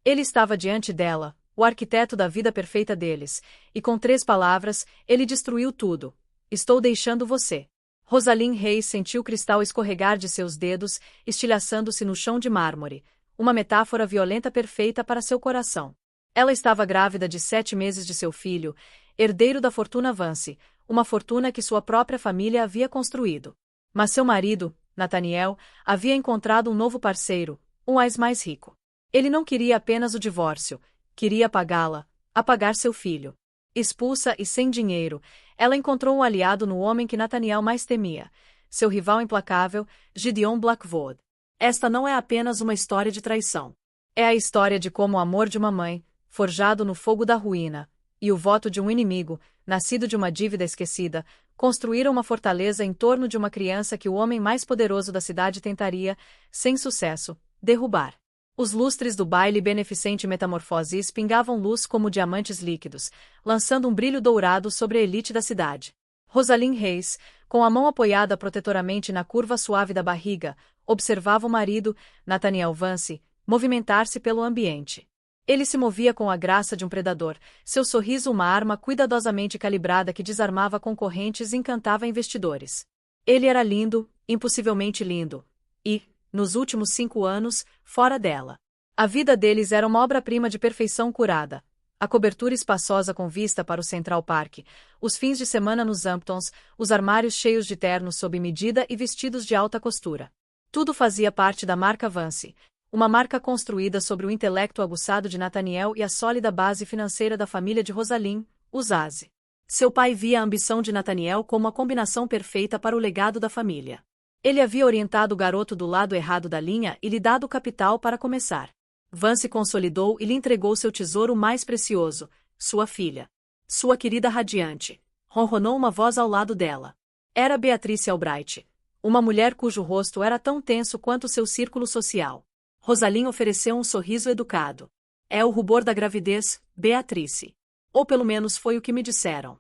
Ele estava diante dela, o arquiteto da vida perfeita deles, e com 3 palavras, ele destruiu tudo. Estou deixando você. Rosalind Reis sentiu o cristal escorregar de seus dedos, estilhaçando-se no chão de mármore, uma metáfora violenta perfeita para seu coração. Ela estava grávida de 7 meses de seu filho, herdeiro da fortuna Vance, uma fortuna que sua própria família havia construído. Mas seu marido, Nathaniel, havia encontrado um novo parceiro, um mais rico. Ele não queria apenas o divórcio, queria apagá-la, apagar seu filho. Expulsa e sem dinheiro, ela encontrou um aliado no homem que Nathaniel mais temia, seu rival implacável, Gideon Blackwood. Esta não é apenas uma história de traição. É a história de como o amor de uma mãe, forjado no fogo da ruína, e o voto de um inimigo, nascido de uma dívida esquecida, construíram uma fortaleza em torno de uma criança que o homem mais poderoso da cidade tentaria, sem sucesso, derrubar. Os lustres do baile beneficente Metamorfose espingavam luz como diamantes líquidos, lançando um brilho dourado sobre a elite da cidade. Rosalind Reis, com a mão apoiada protetoramente na curva suave da barriga, observava o marido, Nathaniel Vance, movimentar-se pelo ambiente. Ele se movia com a graça de um predador, seu sorriso uma arma cuidadosamente calibrada que desarmava concorrentes e encantava investidores. Ele era lindo, impossivelmente lindo. E, nos últimos 5 anos, fora dela. A vida deles era uma obra-prima de perfeição curada. A cobertura espaçosa com vista para o Central Park, os fins de semana nos Hamptons, os armários cheios de ternos sob medida e vestidos de alta costura. Tudo fazia parte da marca Vance, uma marca construída sobre o intelecto aguçado de Nathaniel e a sólida base financeira da família de Rosalind, os Aze. Seu pai via a ambição de Nathaniel como a combinação perfeita para o legado da família. Ele havia orientado o garoto do lado errado da linha e lhe dado o capital para começar. Vance consolidou e lhe entregou seu tesouro mais precioso, sua filha. Sua querida radiante. Ronronou uma voz ao lado dela. Era Beatrice Albright, uma mulher cujo rosto era tão tenso quanto seu círculo social. Rosalind ofereceu um sorriso educado. É o rubor da gravidez, Beatrice. Ou pelo menos foi o que me disseram.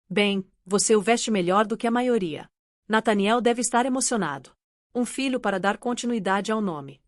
Bem, você o veste melhor do que a maioria. Nathaniel deve estar emocionado. Um filho para dar continuidade ao nome.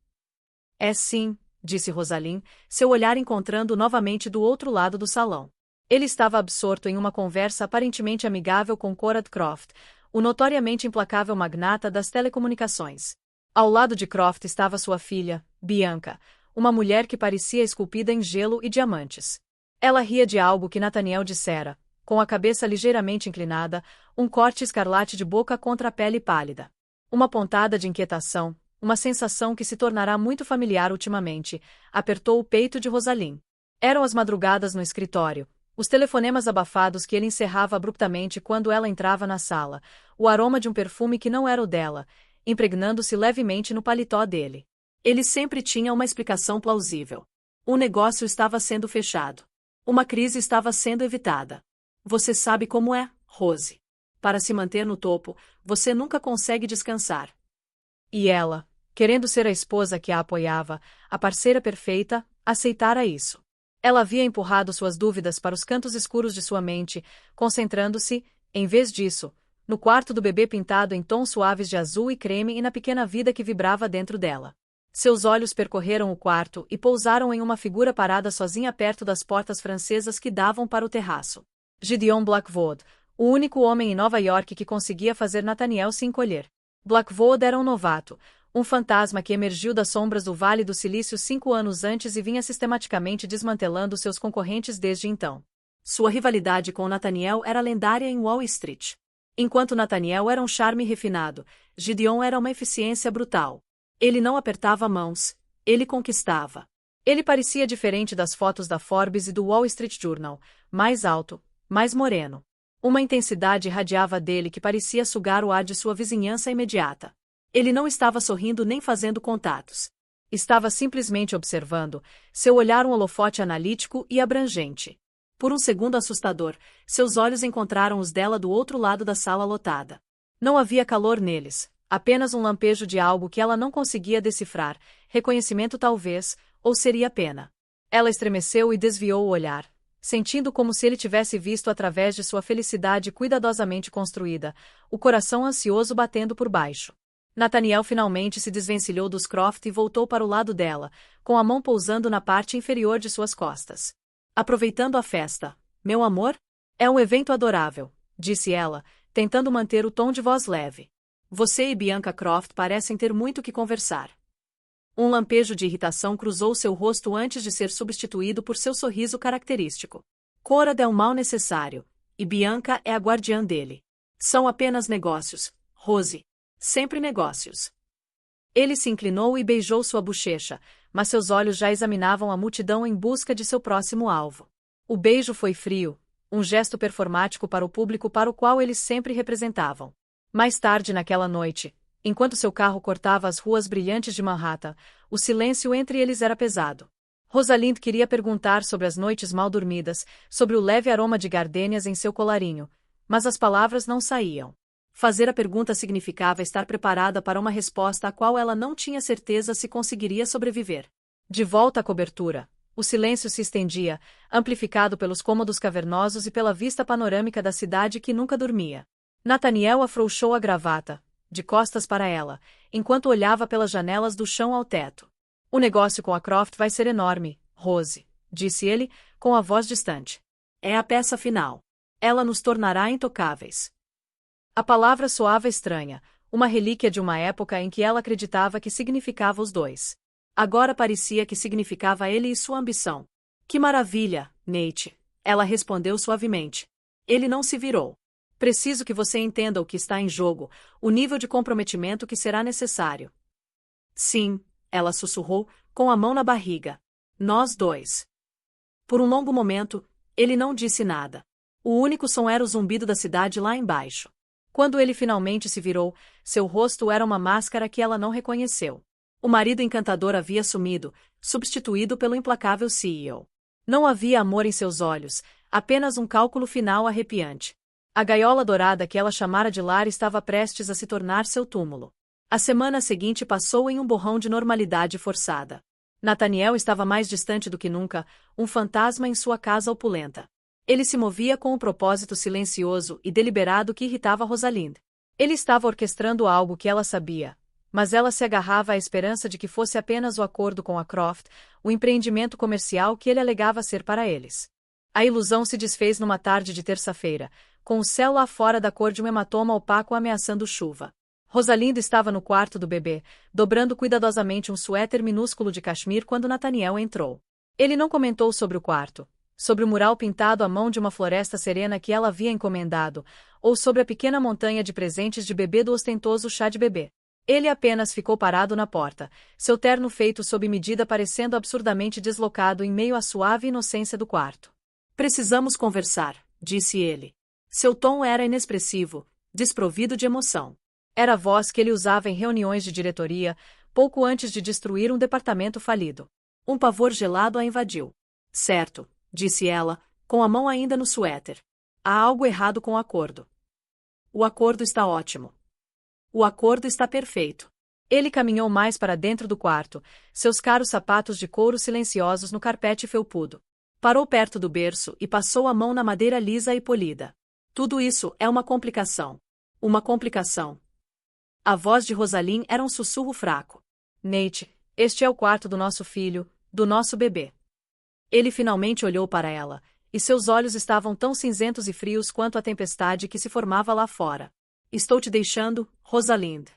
É sim, disse Rosalind, seu olhar encontrando novamente do outro lado do salão. Ele estava absorto em uma conversa aparentemente amigável com Conrad Croft, o notoriamente implacável magnata das telecomunicações. Ao lado de Croft estava sua filha, Bianca, uma mulher que parecia esculpida em gelo e diamantes. Ela ria de algo que Nathaniel dissera, com a cabeça ligeiramente inclinada, um corte escarlate de boca contra a pele pálida. Uma pontada de inquietação, uma sensação que se tornará muito familiar ultimamente, apertou o peito de Rosalind. Eram as madrugadas no escritório, os telefonemas abafados que ele encerrava abruptamente quando ela entrava na sala, o aroma de um perfume que não era o dela, impregnando-se levemente no paletó dele. Ele sempre tinha uma explicação plausível. Um negócio estava sendo fechado. Uma crise estava sendo evitada. Você sabe como é, Rose. Para se manter no topo, você nunca consegue descansar. E ela, querendo ser a esposa que a apoiava, a parceira perfeita, aceitara isso. Ela havia empurrado suas dúvidas para os cantos escuros de sua mente, concentrando-se, em vez disso, no quarto do bebê pintado em tons suaves de azul e creme e na pequena vida que vibrava dentro dela. Seus olhos percorreram o quarto e pousaram em uma figura parada sozinha perto das portas francesas que davam para o terraço. Gideon Blackwood, o único homem em Nova York que conseguia fazer Nathaniel se encolher. Blackwood era um novato, um fantasma que emergiu das sombras do Vale do Silício 5 anos antes e vinha sistematicamente desmantelando seus concorrentes desde então. Sua rivalidade com Nathaniel era lendária em Wall Street. Enquanto Nathaniel era um charme refinado, Gideon era uma eficiência brutal. Ele não apertava mãos, ele conquistava. Ele parecia diferente das fotos da Forbes e do Wall Street Journal, mais alto, mais moreno. Uma intensidade irradiava dele que parecia sugar o ar de sua vizinhança imediata. Ele não estava sorrindo nem fazendo contatos. Estava simplesmente observando, seu olhar um holofote analítico e abrangente. Por um segundo assustador, seus olhos encontraram os dela do outro lado da sala lotada. Não havia calor neles, apenas um lampejo de algo que ela não conseguia decifrar, reconhecimento talvez, ou seria pena. Ela estremeceu e desviou o olhar, sentindo como se ele tivesse visto através de sua felicidade cuidadosamente construída, o coração ansioso batendo por baixo. Nathaniel finalmente se desvencilhou dos Croft e voltou para o lado dela, com a mão pousando na parte inferior de suas costas. Aproveitando a festa, meu amor? É um evento adorável, disse ela, tentando manter o tom de voz leve. Você e Bianca Croft parecem ter muito que conversar. Um lampejo de irritação cruzou seu rosto antes de ser substituído por seu sorriso característico. Cora é um mal necessário, e Bianca é a guardiã dele. São apenas negócios, Rose. Sempre negócios. Ele se inclinou e beijou sua bochecha, mas seus olhos já examinavam a multidão em busca de seu próximo alvo. O beijo foi frio, um gesto performático para o público para o qual eles sempre representavam. Mais tarde naquela noite, enquanto seu carro cortava as ruas brilhantes de Manhattan, o silêncio entre eles era pesado. Rosalind queria perguntar sobre as noites mal dormidas, sobre o leve aroma de gardênias em seu colarinho, mas as palavras não saíam. Fazer a pergunta significava estar preparada para uma resposta a qual ela não tinha certeza se conseguiria sobreviver. De volta à cobertura, o silêncio se estendia, amplificado pelos cômodos cavernosos e pela vista panorâmica da cidade que nunca dormia. Nathaniel afrouxou a gravata, de costas para ela, enquanto olhava pelas janelas do chão ao teto. O negócio com a Croft vai ser enorme, Rose, disse ele, com a voz distante. É a peça final. Ela nos tornará intocáveis. A palavra soava estranha, uma relíquia de uma época em que ela acreditava que significava os dois. Agora parecia que significava ele e sua ambição. Que maravilha, Nate, ela respondeu suavemente. Ele não se virou. Preciso que você entenda o que está em jogo, o nível de comprometimento que será necessário. Sim, ela sussurrou, com a mão na barriga. Nós dois. Por um longo momento, ele não disse nada. O único som era o zumbido da cidade lá embaixo. Quando ele finalmente se virou, seu rosto era uma máscara que ela não reconheceu. O marido encantador havia sumido, substituído pelo implacável CEO. Não havia amor em seus olhos, apenas um cálculo final arrepiante. A gaiola dourada que ela chamara de lar estava prestes a se tornar seu túmulo. A semana seguinte passou em um borrão de normalidade forçada. Nathaniel estava mais distante do que nunca, um fantasma em sua casa opulenta. Ele se movia com um propósito silencioso e deliberado que irritava Rosalind. Ele estava orquestrando algo que ela sabia, mas ela se agarrava à esperança de que fosse apenas o acordo com a Croft, o empreendimento comercial que ele alegava ser para eles. A ilusão se desfez numa tarde de terça-feira, com o céu lá fora da cor de um hematoma opaco ameaçando chuva. Rosalind estava no quarto do bebê, dobrando cuidadosamente um suéter minúsculo de cachemir quando Nathaniel entrou. Ele não comentou sobre o quarto, sobre o mural pintado à mão de uma floresta serena que ela havia encomendado, ou sobre a pequena montanha de presentes de bebê do ostentoso chá de bebê. Ele apenas ficou parado na porta, seu terno feito sob medida parecendo absurdamente deslocado em meio à suave inocência do quarto. Precisamos conversar, disse ele. Seu tom era inexpressivo, desprovido de emoção. Era a voz que ele usava em reuniões de diretoria, pouco antes de destruir um departamento falido. Um pavor gelado a invadiu. Certo, disse ela, com a mão ainda no suéter. Há algo errado com o acordo. O acordo está ótimo. O acordo está perfeito. Ele caminhou mais para dentro do quarto, seus caros sapatos de couro silenciosos no carpete felpudo. Parou perto do berço e passou a mão na madeira lisa e polida. Tudo isso é uma complicação. Uma complicação. A voz de Rosalind era um sussurro fraco. Nate, este é o quarto do nosso filho, do nosso bebê. Ele finalmente olhou para ela, e seus olhos estavam tão cinzentos e frios quanto a tempestade que se formava lá fora. Estou te deixando, Rosalind.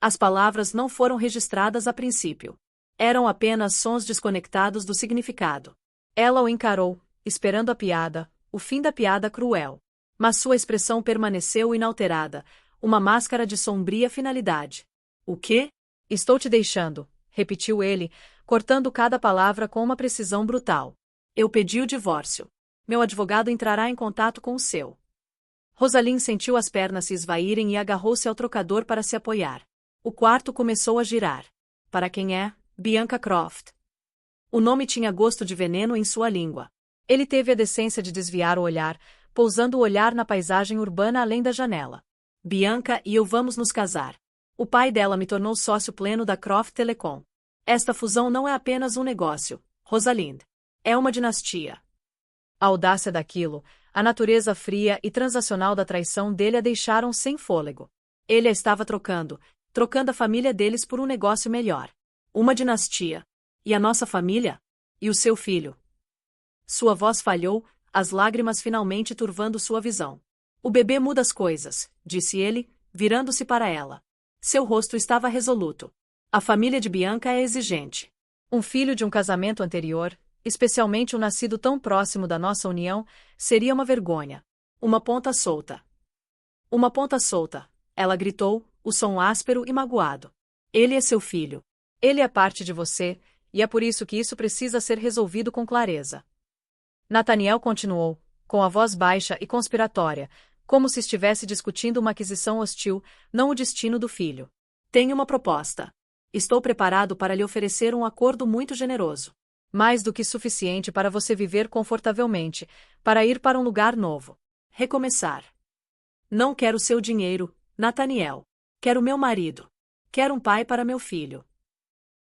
As palavras não foram registradas a princípio. Eram apenas sons desconectados do significado. Ela o encarou, esperando a piada, o fim da piada cruel. Mas sua expressão permaneceu inalterada, uma máscara de sombria finalidade. O quê? Estou te deixando, repetiu ele, cortando cada palavra com uma precisão brutal. Eu pedi o divórcio. Meu advogado entrará em contato com o seu. Rosalind sentiu as pernas se esvaírem e agarrou-se ao trocador para se apoiar. O quarto começou a girar. Para quem é, Bianca Croft? O nome tinha gosto de veneno em sua língua. Ele teve a decência de desviar o olhar, pousando o olhar na paisagem urbana além da janela. Bianca e eu vamos nos casar. O pai dela me tornou sócio pleno da Croft Telecom. Esta fusão não é apenas um negócio, Rosalind. É uma dinastia. A audácia daquilo, a natureza fria e transacional da traição dele a deixaram sem fôlego. Ele a estava trocando trocando a família deles por um negócio melhor. Uma dinastia. E a nossa família? E o seu filho? Sua voz falhou, as lágrimas finalmente turvando sua visão. O bebê muda as coisas, disse ele, virando-se para ela. Seu rosto estava resoluto. A família de Bianca é exigente. Um filho de um casamento anterior, especialmente um nascido tão próximo da nossa união, seria uma vergonha. Uma ponta solta. Uma ponta solta, ela gritou, o som áspero e magoado. Ele é seu filho. Ele é parte de você, e é por isso que isso precisa ser resolvido com clareza. Nathaniel continuou, com a voz baixa e conspiratória, como se estivesse discutindo uma aquisição hostil, não o destino do filho. Tenho uma proposta. Estou preparado para lhe oferecer um acordo muito generoso. Mais do que suficiente para você viver confortavelmente, para ir para um lugar novo. Recomeçar. Não quero seu dinheiro, Nathaniel. Quero meu marido. Quero um pai para meu filho.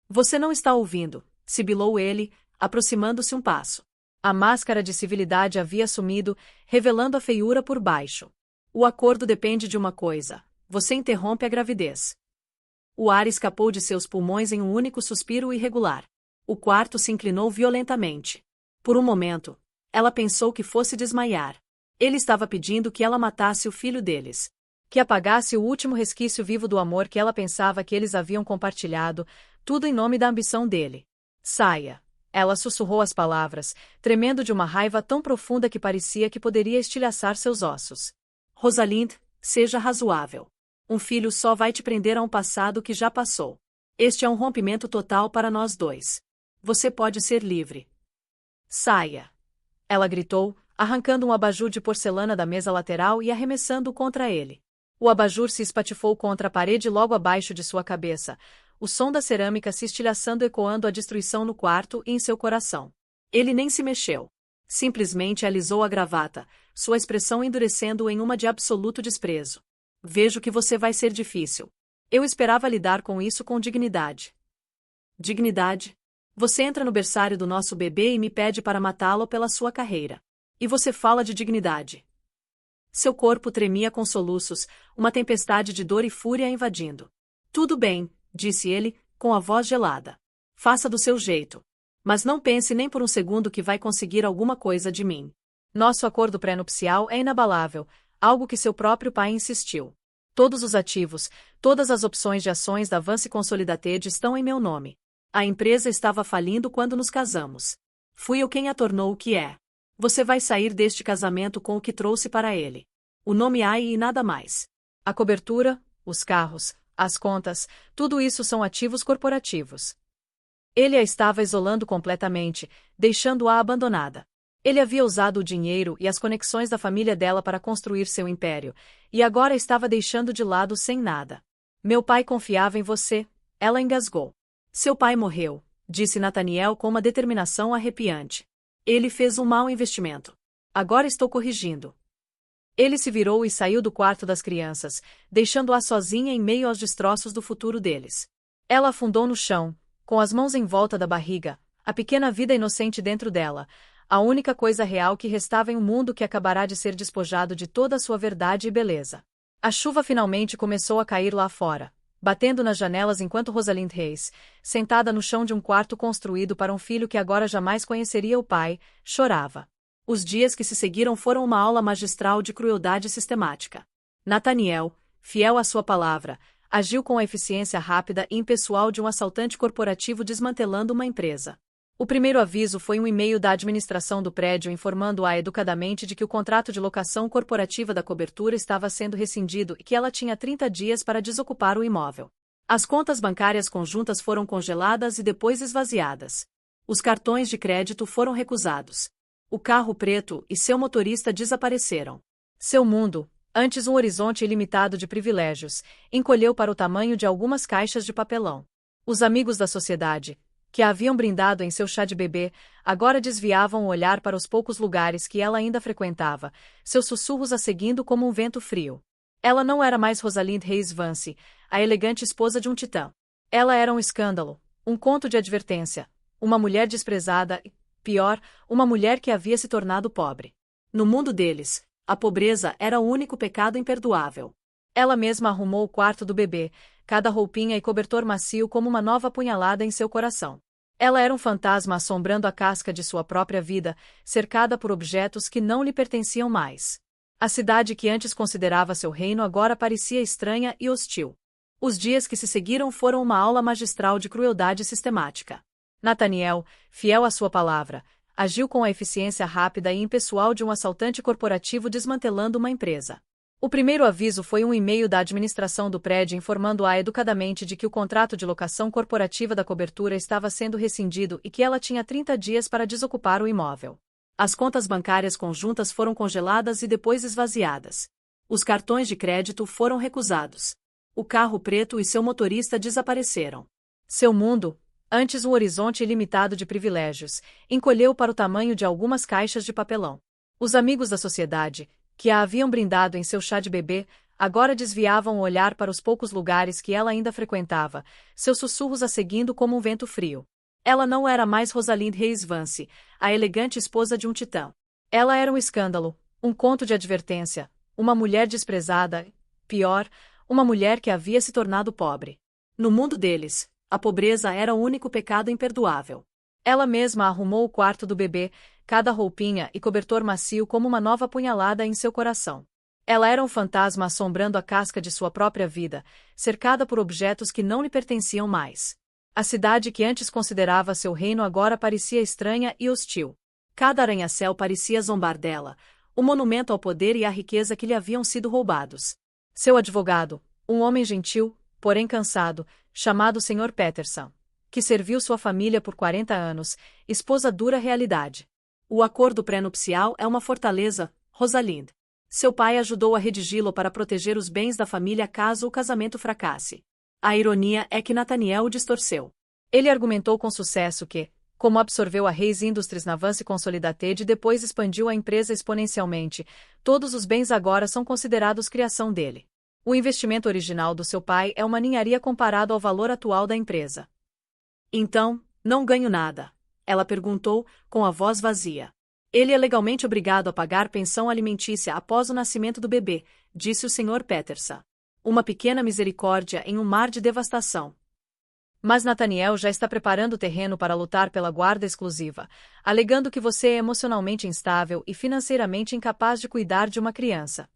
Você não está ouvindo, sibilou ele, aproximando-se um passo. A máscara de civilidade havia sumido, revelando a feiura por baixo. O acordo depende de uma coisa. Você interrompe a gravidez. O ar escapou de seus pulmões em um único suspiro irregular. O quarto se inclinou violentamente. Por um momento, ela pensou que fosse desmaiar. Ele estava pedindo que ela matasse o filho deles. Que apagasse o último resquício vivo do amor que ela pensava que eles haviam compartilhado, tudo em nome da ambição dele. Saia. Ela sussurrou as palavras, tremendo de uma raiva tão profunda que parecia que poderia estilhaçar seus ossos. Rosalind, seja razoável. Um filho só vai te prender a um passado que já passou. Este é um rompimento total para nós dois. Você pode ser livre. Saia. Ela gritou, arrancando um abajur de porcelana da mesa lateral e arremessando-o contra ele. O abajur se espatifou contra a parede logo abaixo de sua cabeça, o som da cerâmica se estilhaçando ecoando a destruição no quarto e em seu coração. Ele nem se mexeu. Simplesmente alisou a gravata, sua expressão endurecendo-o em uma de absoluto desprezo. Vejo que você vai ser difícil. Eu esperava lidar com isso com dignidade. Dignidade? Você entra no berçário do nosso bebê e me pede para matá-lo pela sua carreira. E você fala de dignidade. Seu corpo tremia com soluços, uma tempestade de dor e fúria invadindo. Tudo bem, disse ele, com a voz gelada. Faça do seu jeito. Mas não pense nem por um segundo que vai conseguir alguma coisa de mim. Nosso acordo pré-nupcial é inabalável, algo que seu próprio pai insistiu. Todos os ativos, todas as opções de ações da Vance Consolidated estão em meu nome. A empresa estava falindo quando nos casamos. Fui eu quem a tornou o que é. Você vai sair deste casamento com o que trouxe para ele. O nome AI e nada mais. A cobertura, os carros, as contas, tudo isso são ativos corporativos. Ele a estava isolando completamente, deixando-a abandonada. Ele havia usado o dinheiro e as conexões da família dela para construir seu império, e agora estava deixando de lado sem nada. Meu pai confiava em você, ela engasgou. Seu pai morreu, disse Nathaniel com uma determinação arrepiante. Ele fez um mau investimento. Agora estou corrigindo. Ele se virou e saiu do quarto das crianças, deixando-a sozinha em meio aos destroços do futuro deles. Ela afundou no chão, com as mãos em volta da barriga, a pequena vida inocente dentro dela, a única coisa real que restava em um mundo que acabará de ser despojado de toda a sua verdade e beleza. A chuva finalmente começou a cair lá fora, batendo nas janelas enquanto Rosalind Reis, sentada no chão de um quarto construído para um filho que agora jamais conheceria o pai, chorava. Os dias que se seguiram foram uma aula magistral de crueldade sistemática. Nathaniel, fiel à sua palavra, agiu com a eficiência rápida e impessoal de um assaltante corporativo desmantelando uma empresa. O primeiro aviso foi um e-mail da administração do prédio informando-a educadamente de que o contrato de locação corporativa da cobertura estava sendo rescindido e que ela tinha 30 dias para desocupar o imóvel. As contas bancárias conjuntas foram congeladas e depois esvaziadas. Os cartões de crédito foram recusados. O carro preto e seu motorista desapareceram. Seu mundo, antes um horizonte ilimitado de privilégios, encolheu para o tamanho de algumas caixas de papelão. Os amigos da sociedade, que a haviam brindado em seu chá de bebê, agora desviavam o olhar para os poucos lugares que ela ainda frequentava, seus sussurros a seguindo como um vento frio. Ela não era mais Rosalind Reis Vance, a elegante esposa de um titã. Ela era um escândalo, um conto de advertência, uma mulher desprezada e, pior, uma mulher que havia se tornado pobre. No mundo deles, a pobreza era o único pecado imperdoável. Ela mesma arrumou o quarto do bebê, cada roupinha e cobertor macio como uma nova punhalada em seu coração. Ela era um fantasma assombrando a casca de sua própria vida, cercada por objetos que não lhe pertenciam mais. A cidade que antes considerava seu reino agora parecia estranha e hostil. Os dias que se seguiram foram uma aula magistral de crueldade sistemática. Nathaniel, fiel à sua palavra, agiu com a eficiência rápida e impessoal de um assaltante corporativo desmantelando uma empresa. O primeiro aviso foi um e-mail da administração do prédio informando-a educadamente de que o contrato de locação corporativa da cobertura estava sendo rescindido e que ela tinha 30 dias para desocupar o imóvel. As contas bancárias conjuntas foram congeladas e depois esvaziadas. Os cartões de crédito foram recusados. O carro preto e seu motorista desapareceram. Seu mundo, antes um horizonte ilimitado de privilégios, encolheu para o tamanho de algumas caixas de papelão. Os amigos da sociedade, que a haviam brindado em seu chá de bebê, agora desviavam o olhar para os poucos lugares que ela ainda frequentava, seus sussurros a seguindo como um vento frio. Ela não era mais Rosalind Reis Vance, a elegante esposa de um titã. Ela era um escândalo, um conto de advertência, uma mulher desprezada, pior, uma mulher que havia se tornado pobre. No mundo deles, a pobreza era o único pecado imperdoável. Ela mesma arrumou o quarto do bebê, cada roupinha e cobertor macio como uma nova punhalada em seu coração. Ela era um fantasma assombrando a casca de sua própria vida, cercada por objetos que não lhe pertenciam mais. A cidade que antes considerava seu reino agora parecia estranha e hostil. Cada arranha-céu parecia zombar dela, o monumento ao poder e à riqueza que lhe haviam sido roubados. Seu advogado, um homem gentil, porém cansado, chamado Sr. Peterson, que serviu sua família por 40 anos, expôs a dura realidade. O acordo pré-nupcial é uma fortaleza, Rosalind. Seu pai ajudou a redigi-lo para proteger os bens da família caso o casamento fracasse. A ironia é que Nathaniel o distorceu. Ele argumentou com sucesso que, como absorveu a Reis Industries na Vance Consolidated e depois expandiu a empresa exponencialmente, todos os bens agora são considerados criação dele. O investimento original do seu pai é uma ninharia comparado ao valor atual da empresa. Então, não ganho nada? Ela perguntou, com a voz vazia. Ele é legalmente obrigado a pagar pensão alimentícia após o nascimento do bebê, disse o Sr. Peterson. Uma pequena misericórdia em um mar de devastação. Mas Nathaniel já está preparando o terreno para lutar pela guarda exclusiva, alegando que você é emocionalmente instável e financeiramente incapaz de cuidar de uma criança.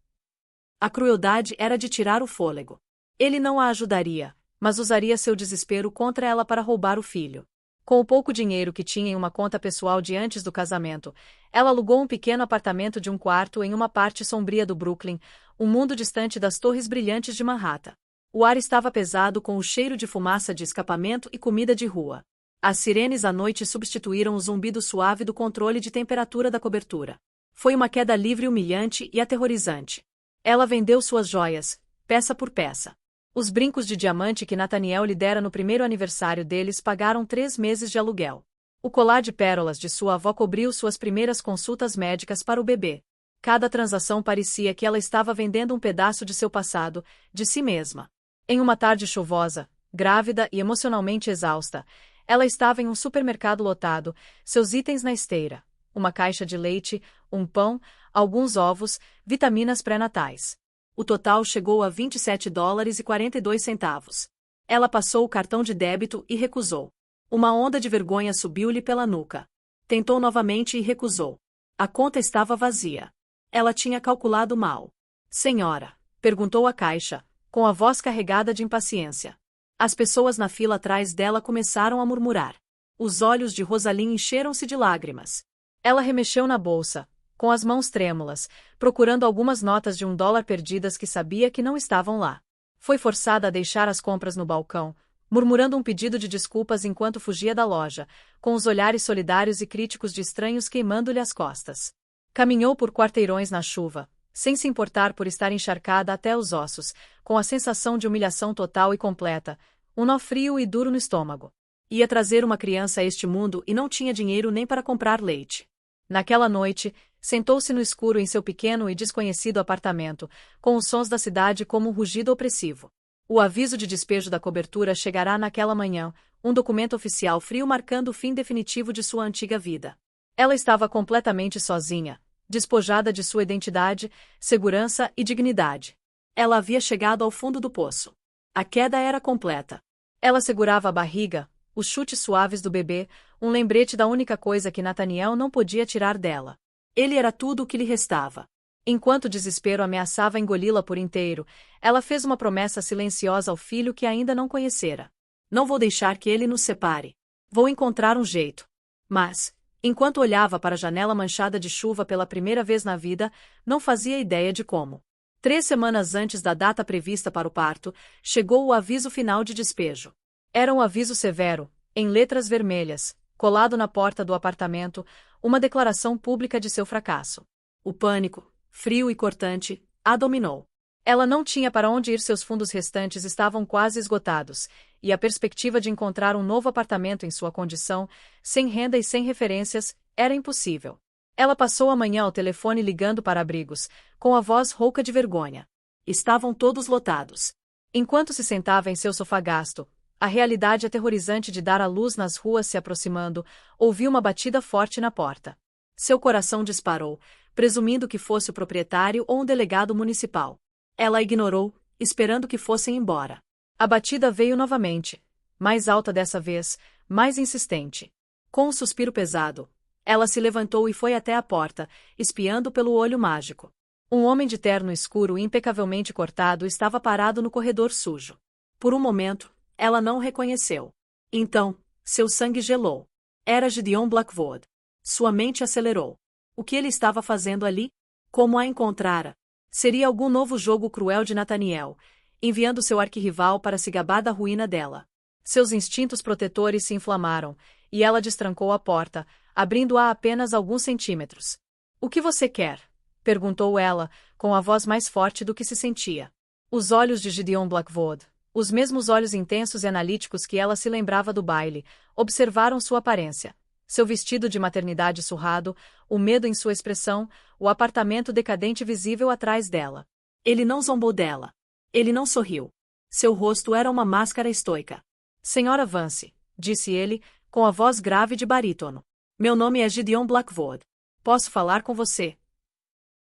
A crueldade era de tirar o fôlego. Ele não a ajudaria, mas usaria seu desespero contra ela para roubar o filho. Com o pouco dinheiro que tinha em uma conta pessoal de antes do casamento, ela alugou um pequeno apartamento de um quarto em uma parte sombria do Brooklyn, um mundo distante das torres brilhantes de Manhattan. O ar estava pesado com o cheiro de fumaça de escapamento e comida de rua. As sirenes à noite substituíram o zumbido suave do controle de temperatura da cobertura. Foi uma queda livre humilhante e aterrorizante. Ela vendeu suas joias, peça por peça. Os brincos de diamante que Nathaniel lhe dera no primeiro aniversário deles pagaram 3 meses de aluguel. O colar de pérolas de sua avó cobriu suas primeiras consultas médicas para o bebê. Cada transação parecia que ela estava vendendo um pedaço de seu passado, de si mesma. Em uma tarde chuvosa, grávida e emocionalmente exausta, ela estava em um supermercado lotado, seus itens na esteira, uma caixa de leite, um pão, alguns ovos, vitaminas pré-natais. O total chegou a $27,42. Ela passou o cartão de débito e recusou. Uma onda de vergonha subiu-lhe pela nuca. Tentou novamente e recusou. A conta estava vazia. Ela tinha calculado mal. Senhora, perguntou a caixa, com a voz carregada de impaciência. As pessoas na fila atrás dela começaram a murmurar. Os olhos de Rosalind encheram-se de lágrimas. Ela remexeu na bolsa, com as mãos trêmulas, procurando algumas notas de $1 perdidas que sabia que não estavam lá. Foi forçada a deixar as compras no balcão, murmurando um pedido de desculpas enquanto fugia da loja, com os olhares solidários e críticos de estranhos queimando-lhe as costas. Caminhou por quarteirões na chuva, sem se importar por estar encharcada até os ossos, com a sensação de humilhação total e completa, um nó frio e duro no estômago. Ia trazer uma criança a este mundo e não tinha dinheiro nem para comprar leite. Naquela noite, sentou-se no escuro em seu pequeno e desconhecido apartamento, com os sons da cidade como um rugido opressivo. O aviso de despejo da cobertura chegará naquela manhã, um documento oficial frio marcando o fim definitivo de sua antiga vida. Ela estava completamente sozinha, despojada de sua identidade, segurança e dignidade. Ela havia chegado ao fundo do poço. A queda era completa. Ela segurava a barriga, os chutes suaves do bebê, um lembrete da única coisa que Nathaniel não podia tirar dela. Ele era tudo o que lhe restava. Enquanto o desespero ameaçava engoli-la por inteiro, ela fez uma promessa silenciosa ao filho que ainda não conhecera. Não vou deixar que ele nos separe. Vou encontrar um jeito. Mas, enquanto olhava para a janela manchada de chuva pela primeira vez na vida, não fazia ideia de como. 3 semanas antes da data prevista para o parto, chegou o aviso final de despejo. Era um aviso severo, em letras vermelhas, colado na porta do apartamento, uma declaração pública de seu fracasso. O pânico, frio e cortante, a dominou. Ela não tinha para onde ir, seus fundos restantes estavam quase esgotados, e a perspectiva de encontrar um novo apartamento em sua condição, sem renda e sem referências, era impossível. Ela passou a manhã ao telefone ligando para abrigos, com a voz rouca de vergonha. Estavam todos lotados. Enquanto se sentava em seu sofá gasto, a realidade aterrorizante de dar à luz nas ruas se aproximando, ouviu uma batida forte na porta. Seu coração disparou, presumindo que fosse o proprietário ou um delegado municipal. Ela a ignorou, esperando que fossem embora. A batida veio novamente, mais alta dessa vez, mais insistente. Com um suspiro pesado, ela se levantou e foi até a porta, espiando pelo olho mágico. Um homem de terno escuro e impecavelmente cortado estava parado no corredor sujo. Por um momento, ela não o reconheceu. Então, seu sangue gelou. Era Gideon Blackwood. Sua mente acelerou. O que ele estava fazendo ali? Como a encontrara? Seria algum novo jogo cruel de Nathaniel, enviando seu arquirrival para se gabar da ruína dela. Seus instintos protetores se inflamaram, e ela destrancou a porta, abrindo-a a apenas alguns centímetros. "O que você quer?" perguntou ela, com a voz mais forte do que se sentia. Os olhos de Gideon Blackwood, os mesmos olhos intensos e analíticos que ela se lembrava do baile, observaram sua aparência. Seu vestido de maternidade surrado, o medo em sua expressão, o apartamento decadente visível atrás dela. Ele não zombou dela. Ele não sorriu. Seu rosto era uma máscara estoica. "Senhora Vance", disse ele, com a voz grave de barítono. "Meu nome é Gideon Blackwood. Posso falar com você?"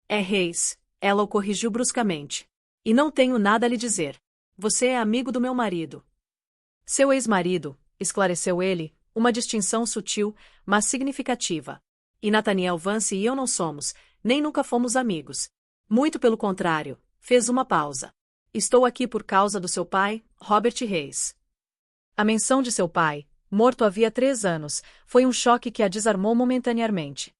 "É Reis", ela o corrigiu bruscamente. "E não tenho nada a lhe dizer. Você é amigo do meu marido." "Seu ex-marido", esclareceu ele, uma distinção sutil, mas significativa. "E Nathaniel Vance e eu não somos, nem nunca fomos amigos. Muito pelo contrário", fez uma pausa. "Estou aqui por causa do seu pai, Robert Reis." A menção de seu pai, morto havia 3 anos, foi um choque que a desarmou momentaneamente.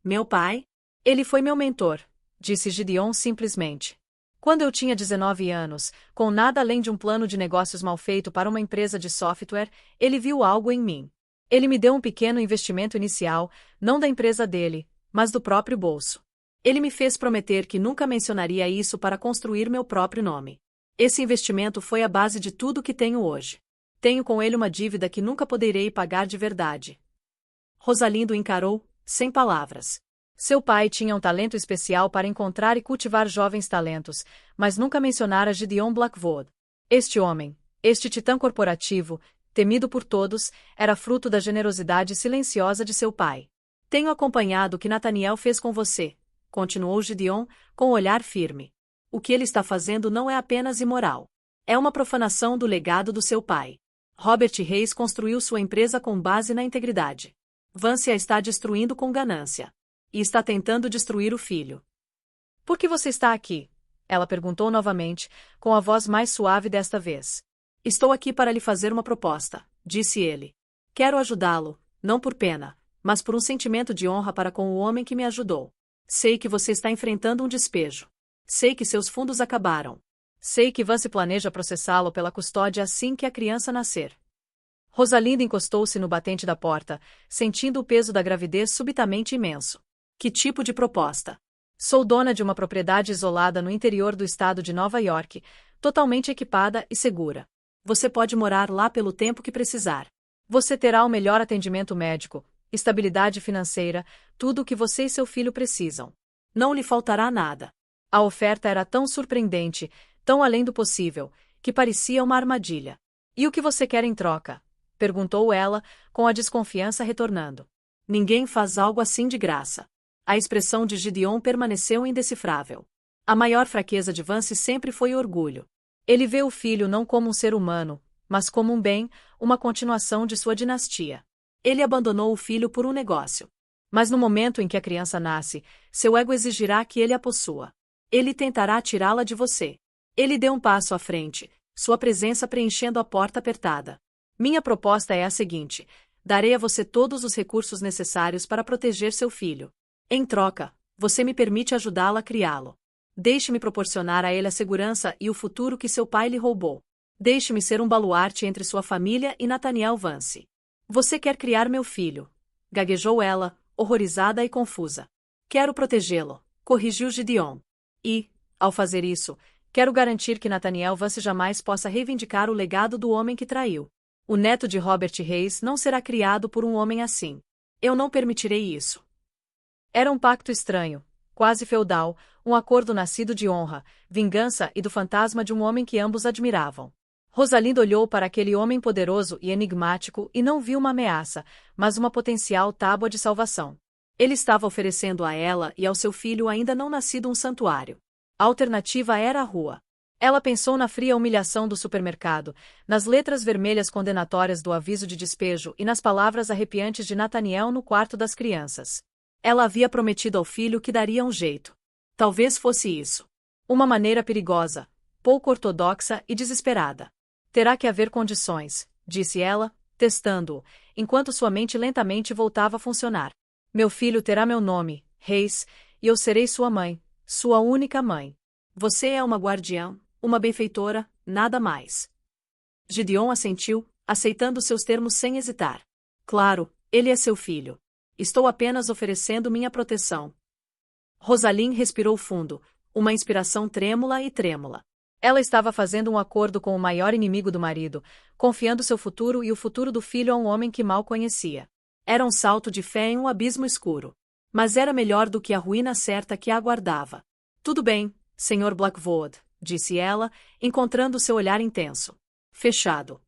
"Meu pai? Ele foi meu mentor", disse Gideon simplesmente. "Quando eu tinha 19 anos, com nada além de um plano de negócios mal feito para uma empresa de software, ele viu algo em mim. Ele me deu um pequeno investimento inicial, não da empresa dele, mas do próprio bolso. Ele me fez prometer que nunca mencionaria isso para construir meu próprio nome. Esse investimento foi a base de tudo que tenho hoje. Tenho com ele uma dívida que nunca poderei pagar de verdade." Rosalind o encarou, sem palavras. Seu pai tinha um talento especial para encontrar e cultivar jovens talentos, mas nunca mencionara Gideon Blackwood. Este homem, este titã corporativo, temido por todos, era fruto da generosidade silenciosa de seu pai. "Tenho acompanhado o que Nathaniel fez com você", continuou Gideon, com o olhar firme. "O que ele está fazendo não é apenas imoral. É uma profanação do legado do seu pai. Robert Reis construiu sua empresa com base na integridade. Vance a está destruindo com ganância. E está tentando destruir o filho." "Por que você está aqui?" ela perguntou novamente, com a voz mais suave desta vez. "Estou aqui para lhe fazer uma proposta", disse ele. "Quero ajudá-lo, não por pena, mas por um sentimento de honra para com o homem que me ajudou. Sei que você está enfrentando um despejo. Sei que seus fundos acabaram. Sei que Vance planeja processá-lo pela custódia assim que a criança nascer." Rosalind encostou-se no batente da porta, sentindo o peso da gravidez subitamente imenso. "Que tipo de proposta?" "Sou dona de uma propriedade isolada no interior do estado de Nova York, totalmente equipada e segura. Você pode morar lá pelo tempo que precisar. Você terá o melhor atendimento médico, estabilidade financeira, tudo o que você e seu filho precisam. Não lhe faltará nada." A oferta era tão surpreendente, tão além do possível, que parecia uma armadilha. "E o que você quer em troca?" perguntou ela, com a desconfiança retornando. "Ninguém faz algo assim de graça." A expressão de Gideon permaneceu indecifrável. A maior fraqueza de Vance sempre foi o orgulho. Ele vê o filho não como um ser humano, mas como um bem, uma continuação de sua dinastia. Ele abandonou o filho por um negócio. Mas no momento em que a criança nasce, seu ego exigirá que ele a possua. Ele tentará tirá-la de você. Ele deu um passo à frente, sua presença preenchendo a porta apertada. Minha proposta é a seguinte: darei a você todos os recursos necessários para proteger seu filho. Em troca, você me permite ajudá-la a criá-lo. Deixe-me proporcionar a ele a segurança e o futuro que seu pai lhe roubou. Deixe-me ser um baluarte entre sua família e Nathaniel Vance. Você quer criar meu filho? Gaguejou ela, horrorizada e confusa. Quero protegê-lo, corrigiu Gideon. E, ao fazer isso, quero garantir que Nathaniel Vance jamais possa reivindicar o legado do homem que traiu. O neto de Robert Hayes não será criado por um homem assim. Eu não permitirei isso. Era um pacto estranho, quase feudal, um acordo nascido de honra, vingança e do fantasma de um homem que ambos admiravam. Rosalind olhou para aquele homem poderoso e enigmático e não viu uma ameaça, mas uma potencial tábua de salvação. Ele estava oferecendo a ela e ao seu filho ainda não nascido um santuário. A alternativa era a rua. Ela pensou na fria humilhação do supermercado, nas letras vermelhas condenatórias do aviso de despejo e nas palavras arrepiantes de Nathaniel no quarto das crianças. Ela havia prometido ao filho que daria um jeito. Talvez fosse isso. Uma maneira perigosa, pouco ortodoxa e desesperada. Terá que haver condições, disse ela, testando-o, enquanto sua mente lentamente voltava a funcionar. Meu filho terá meu nome, Hayes, e eu serei sua mãe, sua única mãe. Você é uma guardiã, uma benfeitora, nada mais. Gideon assentiu, aceitando seus termos sem hesitar. Claro, ele é seu filho. Estou apenas oferecendo minha proteção. Rosalind respirou fundo, uma inspiração trêmula e trêmula. Ela estava fazendo um acordo com o maior inimigo do marido, confiando seu futuro e o futuro do filho a um homem que mal conhecia. Era um salto de fé em um abismo escuro. Mas era melhor do que a ruína certa que a aguardava. Tudo bem, Sr. Blackwood, disse ela, encontrando seu olhar intenso. Fechado.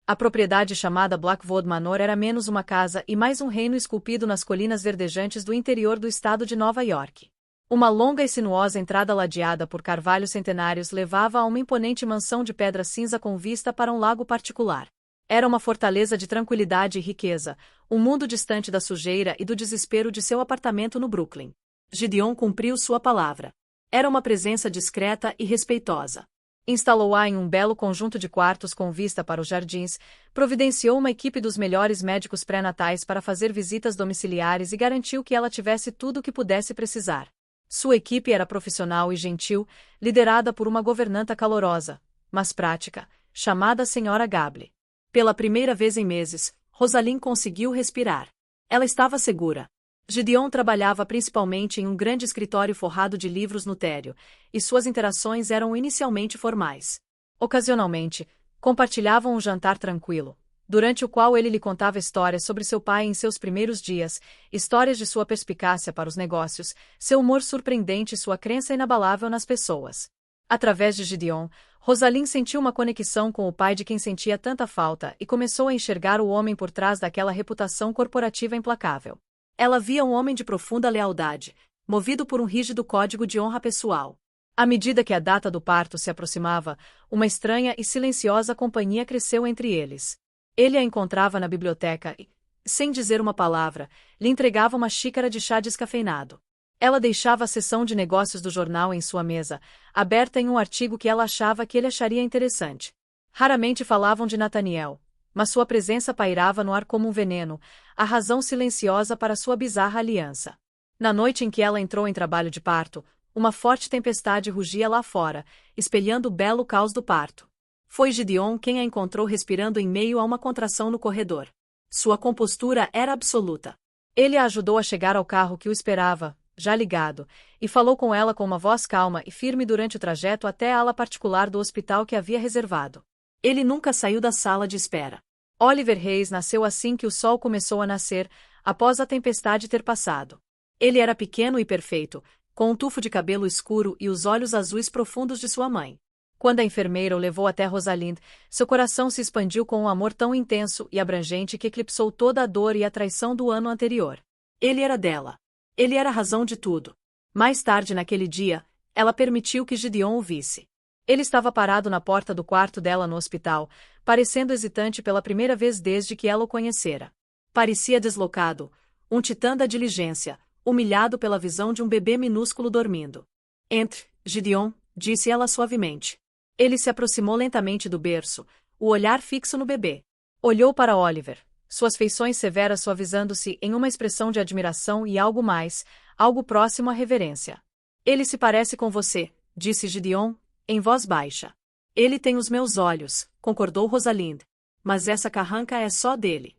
A propriedade chamada Blackwood Manor era menos uma casa e mais um reino esculpido nas colinas verdejantes do interior do estado de Nova York. Uma longa e sinuosa entrada ladeada por carvalhos centenários levava a uma imponente mansão de pedra cinza com vista para um lago particular. Era uma fortaleza de tranquilidade e riqueza, um mundo distante da sujeira e do desespero de seu apartamento no Brooklyn. Gideon cumpriu sua palavra. Era uma presença discreta e respeitosa. Instalou-a em um belo conjunto de quartos com vista para os jardins, providenciou uma equipe dos melhores médicos pré-natais para fazer visitas domiciliares e garantiu que ela tivesse tudo o que pudesse precisar. Sua equipe era profissional e gentil, liderada por uma governanta calorosa, mas prática, chamada Sra. Gable. Pela primeira vez em meses, Rosalind conseguiu respirar. Ela estava segura. Gideon trabalhava principalmente em um grande escritório forrado de livros no térreo, e suas interações eram inicialmente formais. Ocasionalmente, compartilhavam um jantar tranquilo, durante o qual ele lhe contava histórias sobre seu pai em seus primeiros dias, histórias de sua perspicácia para os negócios, seu humor surpreendente e sua crença inabalável nas pessoas. Através de Gideon, Rosalind sentiu uma conexão com o pai de quem sentia tanta falta e começou a enxergar o homem por trás daquela reputação corporativa implacável. Ela via um homem de profunda lealdade, movido por um rígido código de honra pessoal. À medida que a data do parto se aproximava, uma estranha e silenciosa companhia cresceu entre eles. Ele a encontrava na biblioteca e, sem dizer uma palavra, lhe entregava uma xícara de chá descafeinado. Ela deixava a seção de negócios do jornal em sua mesa, aberta em um artigo que ela achava que ele acharia interessante. Raramente falavam de Nathaniel, mas sua presença pairava no ar como um veneno, a razão silenciosa para sua bizarra aliança. Na noite em que ela entrou em trabalho de parto, uma forte tempestade rugia lá fora, espelhando o belo caos do parto. Foi Gideon quem a encontrou respirando em meio a uma contração no corredor. Sua compostura era absoluta. Ele a ajudou a chegar ao carro que o esperava, já ligado, e falou com ela com uma voz calma e firme durante o trajeto até a ala particular do hospital que havia reservado. Ele nunca saiu da sala de espera. Oliver Hayes nasceu assim que o sol começou a nascer, após a tempestade ter passado. Ele era pequeno e perfeito, com um tufo de cabelo escuro e os olhos azuis profundos de sua mãe. Quando a enfermeira o levou até Rosalind, seu coração se expandiu com um amor tão intenso e abrangente que eclipsou toda a dor e a traição do ano anterior. Ele era dela. Ele era a razão de tudo. Mais tarde naquele dia, Ela permitiu que Gideon o visse. Ele estava parado na porta do quarto dela no hospital, parecendo hesitante pela primeira vez desde que ela o conhecera. Parecia deslocado, um titã da diligência, humilhado pela visão de um bebê minúsculo dormindo. Entre, Gideon, disse ela suavemente. Ele se aproximou lentamente do berço, o olhar fixo no bebê. Olhou para Oliver, suas feições severas suavizando-se em uma expressão de admiração e algo mais, algo próximo à reverência. Ele se parece com você, disse Gideon, em voz baixa. Ele tem os meus olhos, concordou Rosalind. Mas essa carranca é só dele.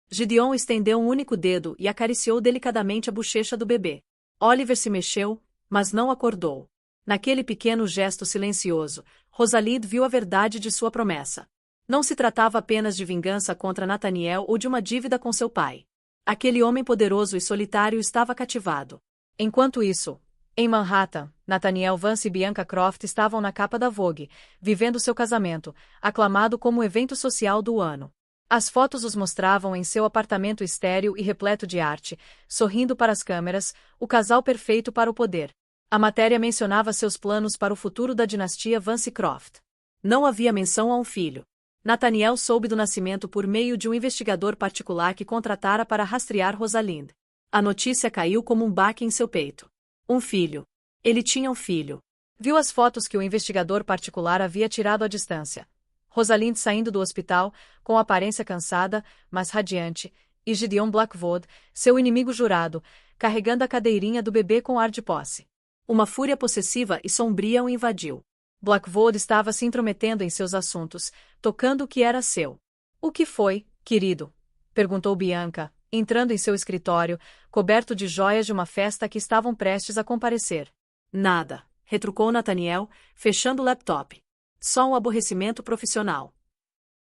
Gideon estendeu um único dedo e acariciou delicadamente a bochecha do bebê. Oliver se mexeu, mas não acordou. Naquele pequeno gesto silencioso, Rosalind viu a verdade de sua promessa. Não se tratava apenas de vingança contra Nathaniel ou de uma dívida com seu pai. Aquele homem poderoso e solitário estava cativado. Enquanto isso, em Manhattan, Nathaniel Vance e Bianca Croft estavam na capa da Vogue, vivendo seu casamento, aclamado como o evento social do ano. As fotos os mostravam em seu apartamento estéril e repleto de arte, sorrindo para as câmeras, o casal perfeito para o poder. A matéria mencionava seus planos para o futuro da dinastia Vance Croft. Não havia menção a um filho. Nathaniel soube do nascimento por meio de um investigador particular que contratara para rastrear Rosalind. A notícia caiu como um baque em seu peito. Um filho. Ele tinha um filho. Viu as fotos que o investigador particular havia tirado à distância. Rosalind saindo do hospital, com aparência cansada, mas radiante, e Gideon Blackwood, seu inimigo jurado, carregando a cadeirinha do bebê com ar de posse. Uma fúria possessiva e sombria o invadiu. Blackwood estava se intrometendo em seus assuntos, tocando o que era seu. O que foi, querido? Perguntou Bianca, entrando em seu escritório, coberto de joias de uma festa a que estavam prestes a comparecer. Nada, retrucou Nathaniel, fechando o laptop. Só um aborrecimento profissional.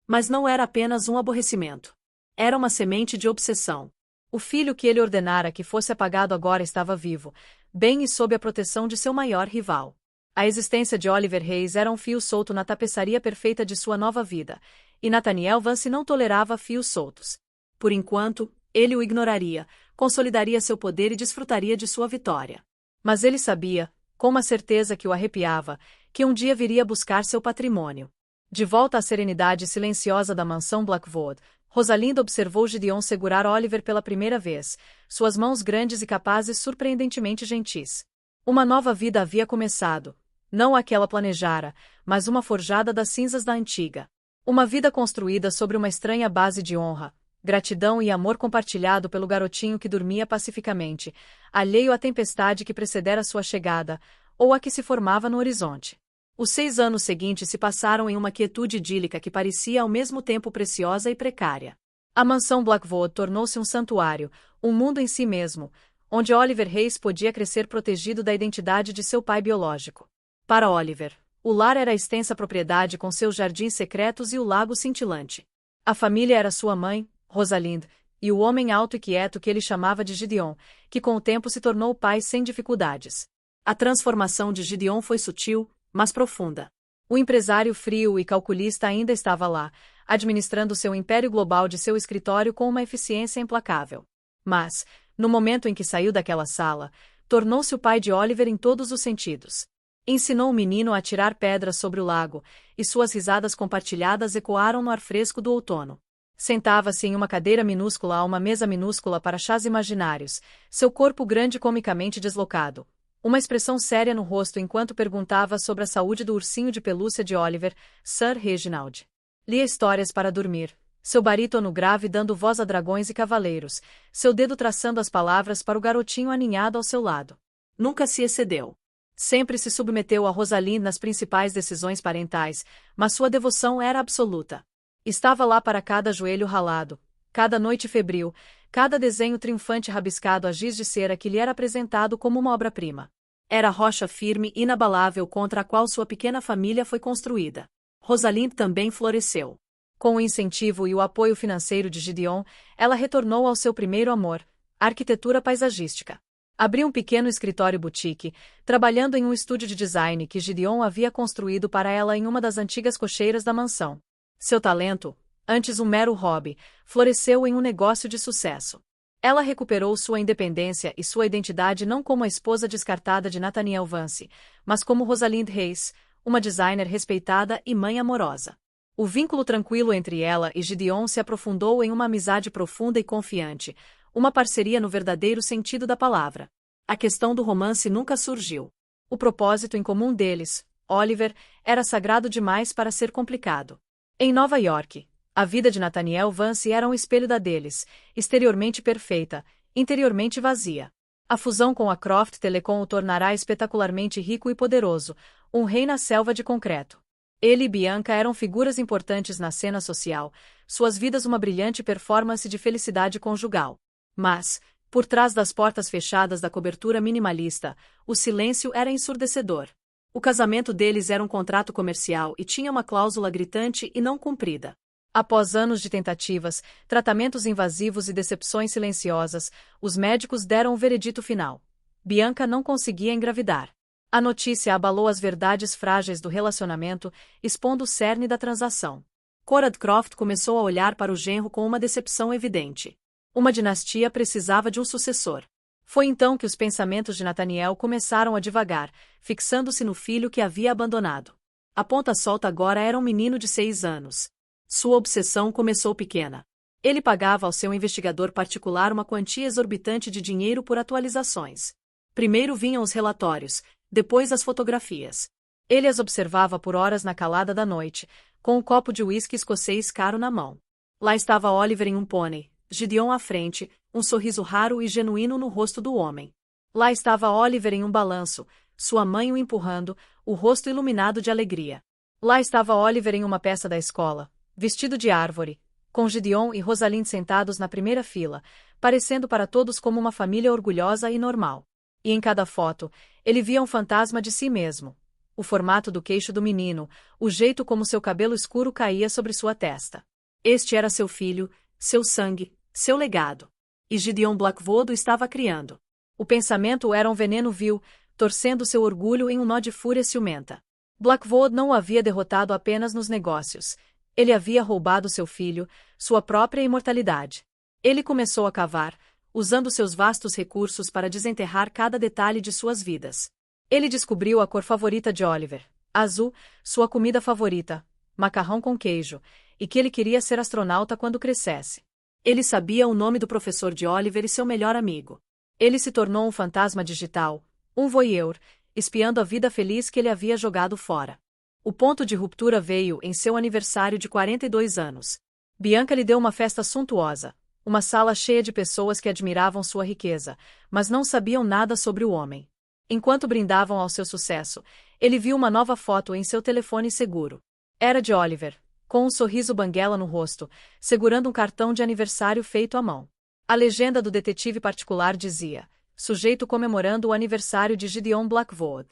Mas não era apenas um aborrecimento. Era uma semente de obsessão. O filho que ele ordenara que fosse apagado agora estava vivo, bem e sob a proteção de seu maior rival. A existência de Oliver Hayes era um fio solto na tapeçaria perfeita de sua nova vida, e Nathaniel Vance não tolerava fios soltos. Por enquanto, ele o ignoraria, consolidaria seu poder e desfrutaria de sua vitória. Mas ele sabia, com uma certeza que o arrepiava, que um dia viria buscar seu patrimônio. De volta à serenidade silenciosa da mansão Blackwood, Rosalinda observou Gideon segurar Oliver pela primeira vez, suas mãos grandes e capazes surpreendentemente gentis. Uma nova vida havia começado, não aquela planejara, mas uma forjada das cinzas da antiga. Uma vida construída sobre uma estranha base de honra, gratidão e amor compartilhado pelo garotinho que dormia pacificamente, alheio à tempestade que precedera sua chegada, ou a que se formava no horizonte. Os 6 anos seguintes se passaram em uma quietude idílica que parecia ao mesmo tempo preciosa e precária. A mansão Blackwood tornou-se um santuário, um mundo em si mesmo, onde Oliver Hayes podia crescer protegido da identidade de seu pai biológico. Para Oliver, o lar era a extensa propriedade com seus jardins secretos e o lago cintilante. A família era sua mãe, Rosalind, e o homem alto e quieto que ele chamava de Gideon, que com o tempo se tornou pai sem dificuldades. A transformação de Gideon foi sutil, mas profunda. O empresário frio e calculista ainda estava lá, administrando seu império global de seu escritório com uma eficiência implacável. Mas, no momento em que saiu daquela sala, tornou-se o pai de Oliver em todos os sentidos. Ensinou o menino a atirar pedras sobre o lago, e suas risadas compartilhadas ecoaram no ar fresco do outono. Sentava-se em uma cadeira minúscula a uma mesa minúscula para chás imaginários, seu corpo grande comicamente deslocado. Uma expressão séria no rosto enquanto perguntava sobre a saúde do ursinho de pelúcia de Oliver, Sir Reginald. Lia histórias para dormir, seu barítono grave dando voz a dragões e cavaleiros, seu dedo traçando as palavras para o garotinho aninhado ao seu lado. Nunca se excedeu. Sempre se submeteu a Rosalind nas principais decisões parentais, mas sua devoção era absoluta. Estava lá para cada joelho ralado, cada noite febril, cada desenho triunfante rabiscado a giz de cera que lhe era apresentado como uma obra-prima. Era a rocha firme e inabalável contra a qual sua pequena família foi construída. Rosalind também floresceu. Com o incentivo e o apoio financeiro de Gideon, ela retornou ao seu primeiro amor, a arquitetura paisagística. Abriu um pequeno escritório boutique, trabalhando em um estúdio de design que Gideon havia construído para ela em uma das antigas cocheiras da mansão. Seu talento, antes um mero hobby, floresceu em um negócio de sucesso. Ela recuperou sua independência e sua identidade não como a esposa descartada de Nathaniel Vance, mas como Rosalind Hayes, uma designer respeitada e mãe amorosa. O vínculo tranquilo entre ela e Gideon se aprofundou em uma amizade profunda e confiante, uma parceria no verdadeiro sentido da palavra. A questão do romance nunca surgiu. O propósito em comum deles, Oliver, era sagrado demais para ser complicado. Em Nova York, a vida de Nathaniel Vance era um espelho da deles, exteriormente perfeita, interiormente vazia. A fusão com a Croft Telecom o tornará espetacularmente rico e poderoso, um rei na selva de concreto. Ele e Bianca eram figuras importantes na cena social, suas vidas uma brilhante performance de felicidade conjugal. Mas, por trás das portas fechadas da cobertura minimalista, o silêncio era ensurdecedor. O casamento deles era um contrato comercial e tinha uma cláusula gritante e não cumprida. Após anos de tentativas, tratamentos invasivos e decepções silenciosas, os médicos deram o veredito final. Bianca não conseguia engravidar. A notícia abalou as verdades frágeis do relacionamento, expondo o cerne da transação. Cora Croft começou a olhar para o genro com uma decepção evidente. Uma dinastia precisava de um sucessor. Foi então que os pensamentos de Nathaniel começaram a divagar, fixando-se no filho que havia abandonado. A ponta solta agora era um menino de 6 anos. Sua obsessão começou pequena. Ele pagava ao seu investigador particular uma quantia exorbitante de dinheiro por atualizações. Primeiro vinham os relatórios, depois as fotografias. Ele as observava por horas na calada da noite, com um copo de uísque escocês caro na mão. Lá estava Oliver em um pônei, Gideon à frente, um sorriso raro e genuíno no rosto do homem. Lá estava Oliver em um balanço, sua mãe o empurrando, o rosto iluminado de alegria. Lá estava Oliver em uma peça da escola, vestido de árvore, com Gideon e Rosalind sentados na primeira fila, parecendo para todos como uma família orgulhosa e normal. E em cada foto, ele via um fantasma de si mesmo. O formato do queixo do menino, o jeito como seu cabelo escuro caía sobre sua testa. Este era seu filho, seu sangue, seu legado. E Gideon Blackwood o estava criando. O pensamento era um veneno vil, torcendo seu orgulho em um nó de fúria ciumenta. Blackwood não o havia derrotado apenas nos negócios. Ele havia roubado seu filho, sua própria imortalidade. Ele começou a cavar, usando seus vastos recursos para desenterrar cada detalhe de suas vidas. Ele descobriu a cor favorita de Oliver, azul, sua comida favorita, macarrão com queijo, e que ele queria ser astronauta quando crescesse. Ele sabia o nome do professor de Oliver e seu melhor amigo. Ele se tornou um fantasma digital, um voyeur, espiando a vida feliz que ele havia jogado fora. O ponto de ruptura veio em seu aniversário de 42 anos. Bianca lhe deu uma festa suntuosa, uma sala cheia de pessoas que admiravam sua riqueza, mas não sabiam nada sobre o homem. Enquanto brindavam ao seu sucesso, ele viu uma nova foto em seu telefone seguro. Era de Oliver, com um sorriso banguela no rosto, segurando um cartão de aniversário feito à mão. A legenda do detetive particular dizia: sujeito comemorando o aniversário de Gideon Blackwood.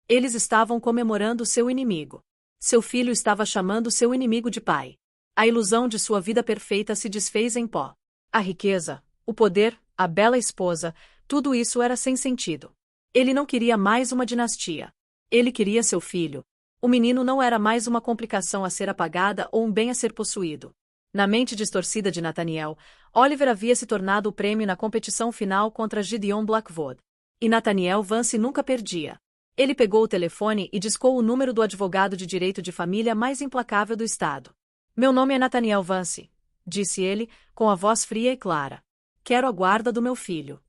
Eles estavam comemorando seu inimigo. Seu filho estava chamando seu inimigo de pai. A ilusão de sua vida perfeita se desfez em pó. A riqueza, o poder, a bela esposa, tudo isso era sem sentido. Ele não queria mais uma dinastia. Ele queria seu filho. O menino não era mais uma complicação a ser apagada ou um bem a ser possuído. Na mente distorcida de Nathaniel, Oliver havia se tornado o prêmio na competição final contra Gideon Blackwood. E Nathaniel Vance nunca perdia. Ele pegou o telefone e discou o número do advogado de direito de família mais implacável do estado. Meu nome é Nathaniel Vance, disse ele, com a voz fria e clara. Quero a guarda do meu filho.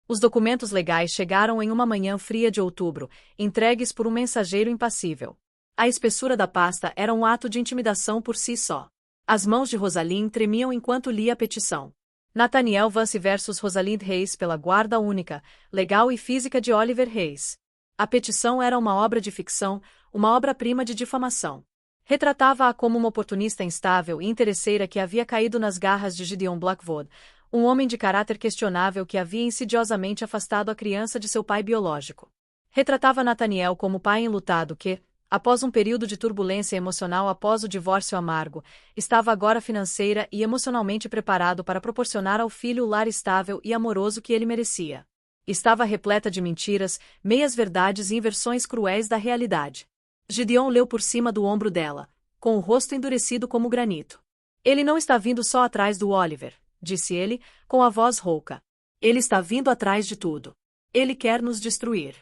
Os documentos legais chegaram em uma manhã fria de outubro, entregues por um mensageiro impassível. A espessura da pasta era um ato de intimidação por si só. As mãos de Rosalind tremiam enquanto lia a petição. Nathaniel Vance versus Rosalind Hayes pela guarda única, legal e física de Oliver Hayes. A petição era uma obra de ficção, uma obra-prima de difamação. Retratava-a como uma oportunista instável e interesseira que havia caído nas garras de Gideon Blackwood, um homem de caráter questionável que havia insidiosamente afastado a criança de seu pai biológico. Retratava Nathaniel como pai enlutado que, após um período de turbulência emocional após o divórcio amargo, estava agora financeira e emocionalmente preparado para proporcionar ao filho o lar estável e amoroso que ele merecia. Estava repleta de mentiras, meias-verdades e inversões cruéis da realidade. Gideon leu por cima do ombro dela, com o rosto endurecido como granito. Ele não está vindo só atrás do Oliver, disse ele, com a voz rouca. Ele está vindo atrás de tudo. Ele quer nos destruir.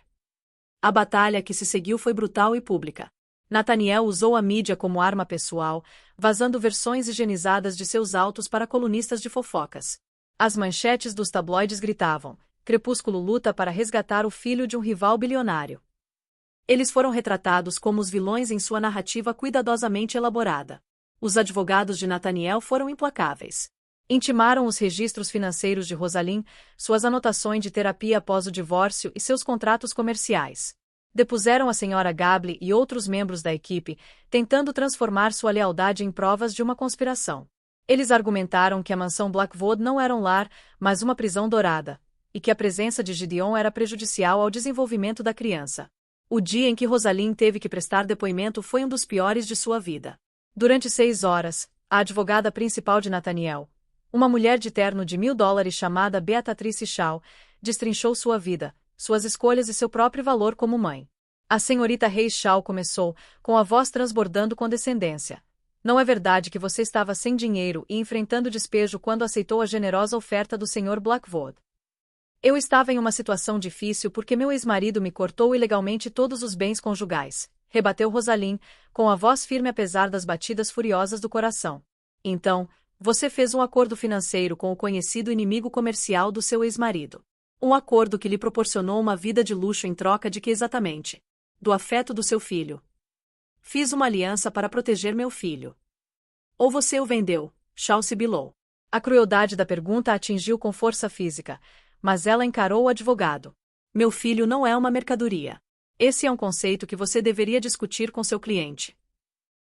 A batalha que se seguiu foi brutal e pública. Nathaniel usou a mídia como arma pessoal, vazando versões higienizadas de seus autos para colunistas de fofocas. As manchetes dos tabloides gritavam: Crepúsculo luta para resgatar o filho de um rival bilionário. Eles foram retratados como os vilões em sua narrativa cuidadosamente elaborada. Os advogados de Nathaniel foram implacáveis. Intimaram os registros financeiros de Rosalind, suas anotações de terapia após o divórcio e seus contratos comerciais. Depuseram a senhora Gable e outros membros da equipe, tentando transformar sua lealdade em provas de uma conspiração. Eles argumentaram que a mansão Blackwood não era um lar, mas uma prisão dourada, e que a presença de Gideon era prejudicial ao desenvolvimento da criança. O dia em que Rosalind teve que prestar depoimento foi um dos piores de sua vida. Durante 6 horas, a advogada principal de Nathaniel, uma mulher de terno de $1.000 chamada Beatrice Shaw, destrinchou sua vida, suas escolhas e seu próprio valor como mãe. A senhorita Hayes Shaw começou, com a voz transbordando condescendência. Não é verdade que você estava sem dinheiro e enfrentando despejo quando aceitou a generosa oferta do Sr. Blackwood? Eu estava em uma situação difícil porque meu ex-marido me cortou ilegalmente todos os bens conjugais, rebateu Rosalind, com a voz firme apesar das batidas furiosas do coração. Então, você fez um acordo financeiro com o conhecido inimigo comercial do seu ex-marido. Um acordo que lhe proporcionou uma vida de luxo em troca de que exatamente? Do afeto do seu filho. Fiz uma aliança para proteger meu filho. Ou você o vendeu? Shaw sibilou. A crueldade da pergunta a atingiu com força física, mas ela encarou o advogado. Meu filho não é uma mercadoria. Esse é um conceito que você deveria discutir com seu cliente.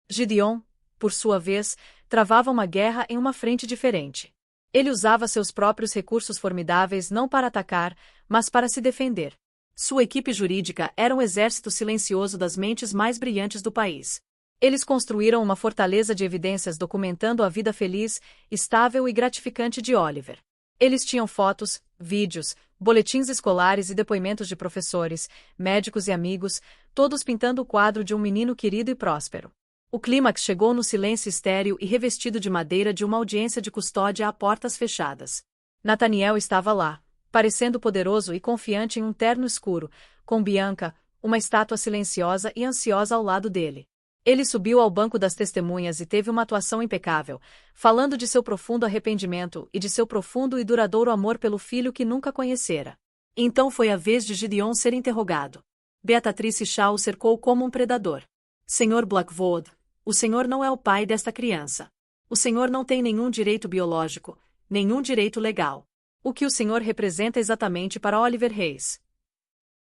Gideon, por sua vez, travava uma guerra em uma frente diferente. Ele usava seus próprios recursos formidáveis não para atacar, mas para se defender. Sua equipe jurídica era um exército silencioso das mentes mais brilhantes do país. Eles construíram uma fortaleza de evidências documentando a vida feliz, estável e gratificante de Oliver. Eles tinham fotos, vídeos, boletins escolares e depoimentos de professores, médicos e amigos, todos pintando o quadro de um menino querido e próspero. O clímax chegou no silêncio estéril e revestido de madeira de uma audiência de custódia a portas fechadas. Nathaniel estava lá, parecendo poderoso e confiante em um terno escuro, com Bianca, uma estátua silenciosa e ansiosa ao lado dele. Ele subiu ao banco das testemunhas e teve uma atuação impecável, falando de seu profundo arrependimento e de seu profundo e duradouro amor pelo filho que nunca conhecera. Então foi a vez de Gideon ser interrogado. Beatrice Shaw o cercou como um predador. Sr. Blackwood, o senhor não é o pai desta criança. O senhor não tem nenhum direito biológico, nenhum direito legal. O que o senhor representa exatamente para Oliver Hayes?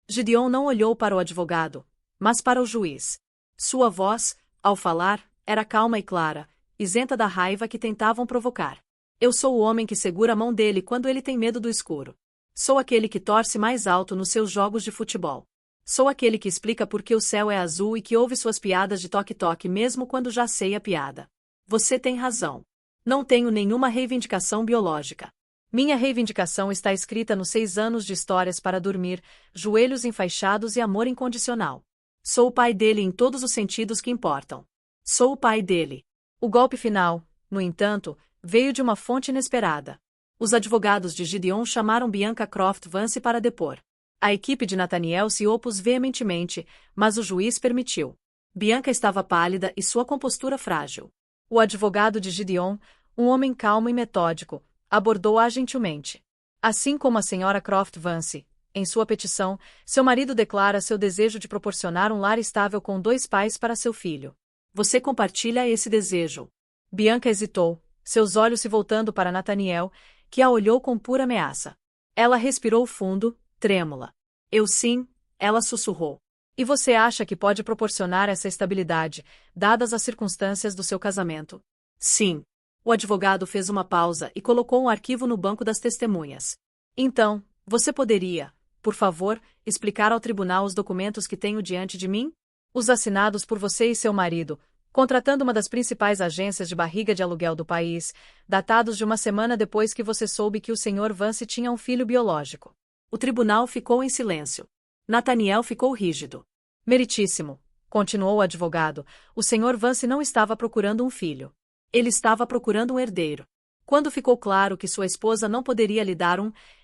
Gideon não olhou para o advogado, mas para o juiz. Sua voz, ao falar, era calma e clara, isenta da raiva que tentavam provocar. Eu sou o homem que segura a mão dele quando ele tem medo do escuro. Sou aquele que torce mais alto nos seus jogos de futebol. Sou aquele que explica por que o céu é azul e que ouve suas piadas de toque-toque mesmo quando já sei a piada. Você tem razão. Não tenho nenhuma reivindicação biológica. Minha reivindicação está escrita nos 6 anos de histórias para dormir, joelhos enfaixados e amor incondicional. Sou o pai dele em todos os sentidos que importam. Sou o pai dele. O golpe final, no entanto, veio de uma fonte inesperada. Os advogados de Gideon chamaram Bianca Croft Vance para depor. A equipe de Nathaniel se opôs veementemente, mas o juiz permitiu. Bianca estava pálida e sua compostura frágil. O advogado de Gideon, um homem calmo e metódico, abordou-a gentilmente. Assim como a senhora Croft Vance, em sua petição, seu marido declara seu desejo de proporcionar um lar estável com 2 pais para seu filho. Você compartilha esse desejo? Bianca hesitou, seus olhos se voltando para Nathaniel, que a olhou com pura ameaça. Ela respirou fundo, trêmula. Eu sim, ela sussurrou. E você acha que pode proporcionar essa estabilidade, dadas as circunstâncias do seu casamento? Sim. O advogado fez uma pausa e colocou um arquivo no banco das testemunhas. Então, você poderia, por favor, explicar ao tribunal os documentos que tenho diante de mim? Os assinados por você e seu marido, contratando uma das principais agências de barriga de aluguel do país, datados de uma semana depois que você soube que o Sr. Vance tinha um filho biológico. O tribunal ficou em silêncio. Nathaniel ficou rígido. Meritíssimo, continuou o advogado, o Sr. Vance não estava procurando um filho. Ele estava procurando um herdeiro. Quando ficou claro que sua esposa não poderia lhe dar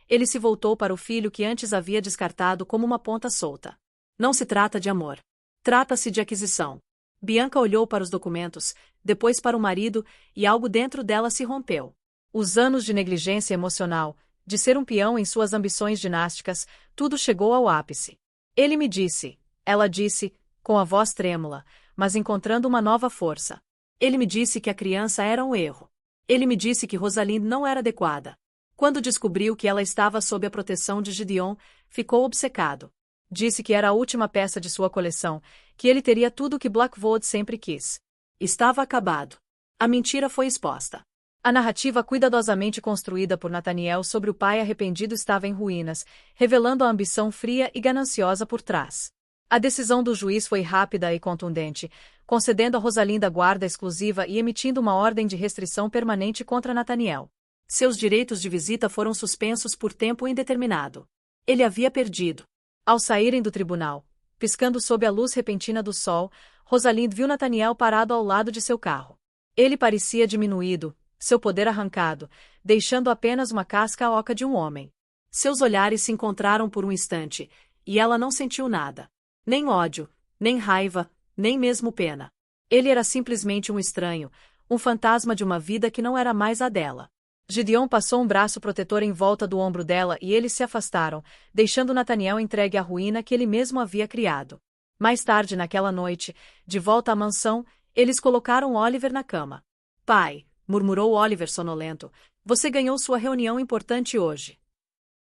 ele se voltou para o filho que antes havia descartado como uma ponta solta. Não se trata de amor. Trata-se de aquisição. Bianca olhou para os documentos, depois para o marido, e algo dentro dela se rompeu. Os anos de negligência emocional, de ser um peão em suas ambições dinásticas, tudo chegou ao ápice. Ele me disse, ela disse, com a voz trêmula, mas encontrando uma nova força. Ele me disse que a criança era um erro. Ele me disse que Rosalind não era adequada. Quando descobriu que ela estava sob a proteção de Gideon, ficou obcecado. Disse que era a última peça de sua coleção, que ele teria tudo o que Blackwood sempre quis. Estava acabado. A mentira foi exposta. A narrativa cuidadosamente construída por Nathaniel sobre o pai arrependido estava em ruínas, revelando a ambição fria e gananciosa por trás. A decisão do juiz foi rápida e contundente, concedendo a Rosalind a guarda exclusiva e emitindo uma ordem de restrição permanente contra Nathaniel. Seus direitos de visita foram suspensos por tempo indeterminado. Ele havia perdido. Ao saírem do tribunal, piscando sob a luz repentina do sol, Rosalind viu Nathaniel parado ao lado de seu carro. Ele parecia diminuído, seu poder arrancado, deixando apenas uma casca oca de um homem. Seus olhares se encontraram por um instante, e ela não sentiu nada. Nem ódio, nem raiva, nem mesmo pena. Ele era simplesmente um estranho, um fantasma de uma vida que não era mais a dela. Gideon passou um braço protetor em volta do ombro dela e eles se afastaram, deixando Nathaniel entregue à ruína que ele mesmo havia criado. Mais tarde naquela noite, de volta à mansão, eles colocaram Oliver na cama. Pai, murmurou Oliver sonolento, você ganhou sua reunião importante hoje.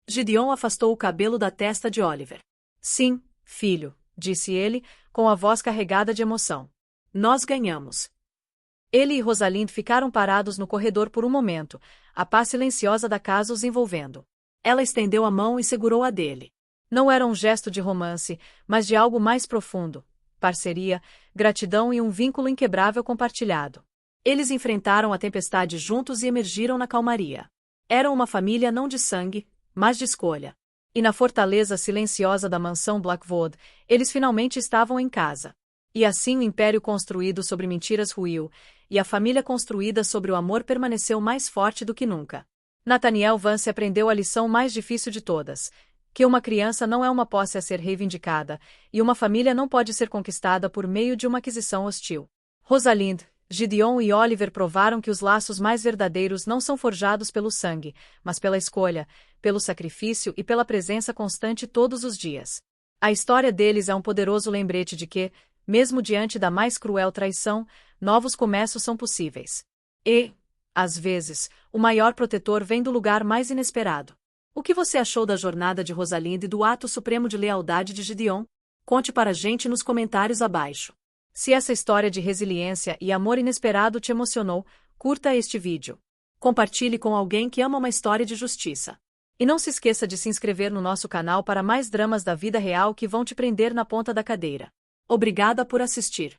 Gideon afastou o cabelo da testa de Oliver. Sim, filho, disse ele, com a voz carregada de emoção. Nós ganhamos. Ele e Rosalind ficaram parados no corredor por um momento, a paz silenciosa da casa os envolvendo. Ela estendeu a mão e segurou a dele. Não era um gesto de romance, mas de algo mais profundo, parceria, gratidão e um vínculo inquebrável compartilhado. Eles enfrentaram a tempestade juntos e emergiram na calmaria. Eram uma família não de sangue, mas de escolha. E na fortaleza silenciosa da mansão Blackwood, eles finalmente estavam em casa. E assim o império construído sobre mentiras ruiu, e a família construída sobre o amor permaneceu mais forte do que nunca. Nathaniel Vance aprendeu a lição mais difícil de todas, que uma criança não é uma posse a ser reivindicada, e uma família não pode ser conquistada por meio de uma aquisição hostil. Rosalind, Gideon e Oliver provaram que os laços mais verdadeiros não são forjados pelo sangue, mas pela escolha, pelo sacrifício e pela presença constante todos os dias. A história deles é um poderoso lembrete de que, mesmo diante da mais cruel traição, novos começos são possíveis. E, às vezes, o maior protetor vem do lugar mais inesperado. O que você achou da jornada de Rosalind e do ato supremo de lealdade de Gideon? Conte para a gente nos comentários abaixo. Se essa história de resiliência e amor inesperado te emocionou, curta este vídeo. Compartilhe com alguém que ama uma história de justiça. E não se esqueça de se inscrever no nosso canal para mais dramas da vida real que vão te prender na ponta da cadeira. Obrigada por assistir.